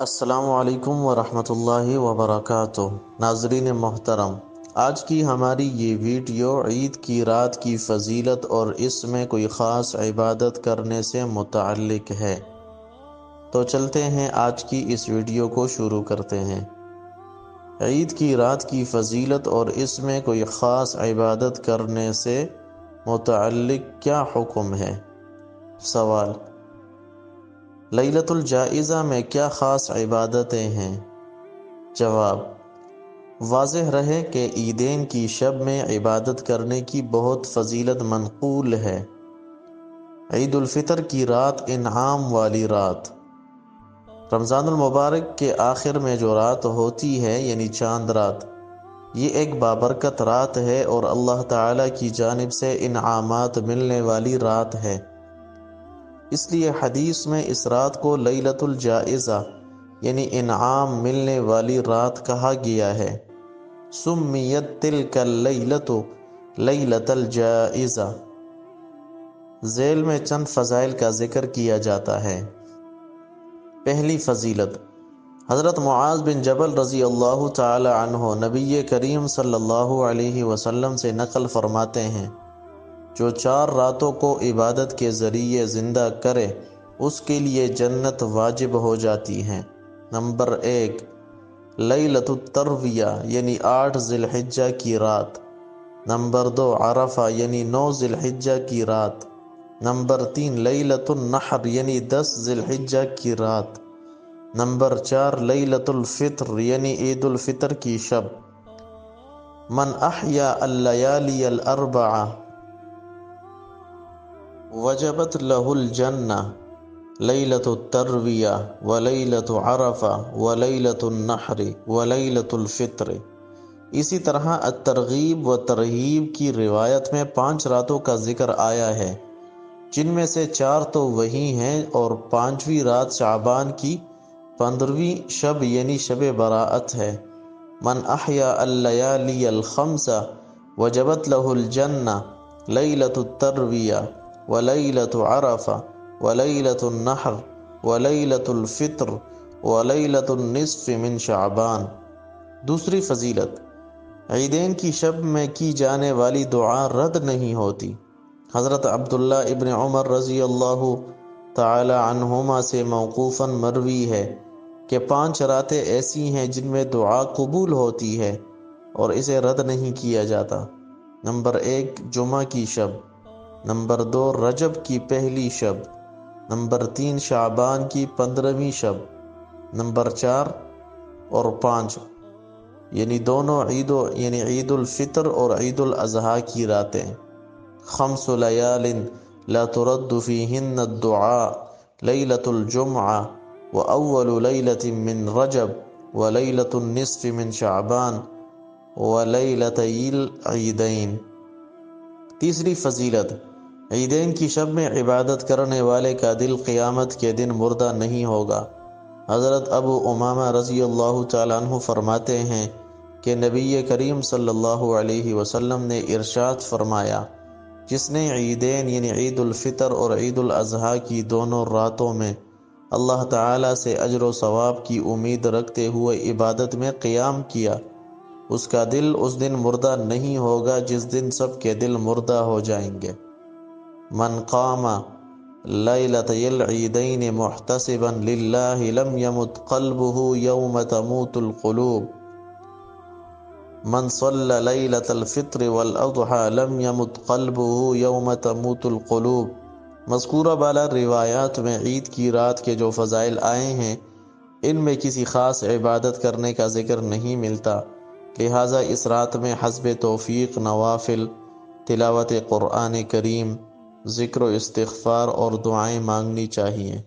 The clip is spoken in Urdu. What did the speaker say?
السلام علیکم ورحمۃ اللہ وبرکاتہ۔ ناظرین محترم، آج کی ہماری یہ ویڈیو عید کی رات کی فضیلت اور اس میں کوئی خاص عبادت کرنے سے متعلق ہے۔ تو چلتے ہیں آج کی اس ویڈیو کو شروع کرتے ہیں۔ عید کی رات کی فضیلت اور اس میں کوئی خاص عبادت کرنے سے متعلق کیا حکم ہے؟ سوال: لیلۃ الجائزہ میں کیا خاص عبادتیں ہیں؟ جواب: واضح رہے کہ عیدین کی شب میں عبادت کرنے کی بہت فضیلت منقول ہے۔ عید الفطر کی رات انعام والی رات، رمضان المبارک کے آخر میں جو رات ہوتی ہے یعنی چاند رات، یہ ایک بابرکت رات ہے اور اللہ تعالیٰ کی جانب سے انعامات ملنے والی رات ہے۔ اس لیے حدیث میں اس رات کو لیلۃ الجائزہ یعنی انعام ملنے والی رات کہا گیا ہے۔ سمیت تلک اللیلۃ لیلۃ الجائزہ۔ ذیل میں چند فضائل کا ذکر کیا جاتا ہے۔ پہلی فضیلت: حضرت معاذ بن جبل رضی اللہ تعالی عنہ نبی کریم صلی اللہ علیہ وسلم سے نقل فرماتے ہیں، جو 4 راتوں کو عبادت کے ذریعے زندہ کرے اس کے لیے جنت واجب ہو جاتی ہے۔ نمبر 1، لیلۃ الترویہ یعنی 8 ذی الحجہ کی رات۔ نمبر 2، عرفہ یعنی 9 ذی الحجہ کی رات۔ نمبر 3، لیلۃ النحر یعنی 10 ذی الحجہ کی رات۔ نمبر 4، لیلۃ الفطر یعنی عید الفطر کی شب۔ من احیا اللیالی الاربعہ وجبت لہ الجنہ، لیلۃ الترویہ ولیلۃ عرفہ ولیلۃ النحر ولیلۃ الفطر۔ اسی طرح الترغیب و ترہیب کی روایت میں 5 راتوں کا ذکر آیا ہے، جن میں سے 4 تو وہی ہیں اور 5ویں رات شعبان کی 15ویں شب یعنی شب براءت ہے۔ من احیا اللیالی الخمس وجبت لہ الجنہ، لیلۃ الترویہ ولیلۃ عرفہ ولیلۃ النحر ولیلۃ الفطر ولیلۃ النصف من شعبان۔ دوسری فضیلت: عیدین کی شب میں کی جانے والی دعا رد نہیں ہوتی۔ حضرت عبداللہ ابن عمر رضی اللہ تعالی عنہما سے موقوفاً مروی ہے کہ 5 راتیں ایسی ہیں جن میں دعا قبول ہوتی ہے اور اسے رد نہیں کیا جاتا۔ نمبر 1، جمعہ کی شب۔ نمبر 2، رجب کی پہلی شب۔ نمبر 3، شعبان کی 15ویں شب۔ نمبر 4 اور 5 یعنی دونوں یعنی عید الفطر اور عید الاضحیٰ کی راتیں۔ 5 لیال لا ترد فیہن الدعاء، لیلۃ الجمعہ وأول لیلۃ من رجب ولیلۃ النصف من شعبان ولیلتی العیدین۔ تیسری فضیلت: عیدین کی شب میں عبادت کرنے والے کا دل قیامت کے دن مردہ نہیں ہوگا۔ حضرت ابو امامہ رضی اللہ تعالیٰ عنہ فرماتے ہیں کہ نبی کریم صلی اللہ علیہ وسلم نے ارشاد فرمایا، جس نے عیدین یعنی عید الفطر اور عید الاضحیٰ کی دونوں راتوں میں اللہ تعالیٰ سے اجر و ثواب کی امید رکھتے ہوئے عبادت میں قیام کیا، اس کا دل اس دن مردہ نہیں ہوگا جس دن سب کے دل مردہ ہو جائیں گے۔ من قام لیلتی العیدین محتسبا للہ لم یمت قلبہ یوم تموت القلوب۔ من صلی لیلۃ الفطر والاضحیٰ لم یمت قلبہ یوم تموت القلوب۔ مذکورہ بالا روایات میں عید کی رات کے جو فضائل آئے ہیں، ان میں کسی خاص عبادت کرنے کا ذکر نہیں ملتا، لہٰذا اس رات میں حسب توفیق نوافل، تلاوت قرآن کریم، ذکر و استغفار اور دعائیں مانگنی چاہیے۔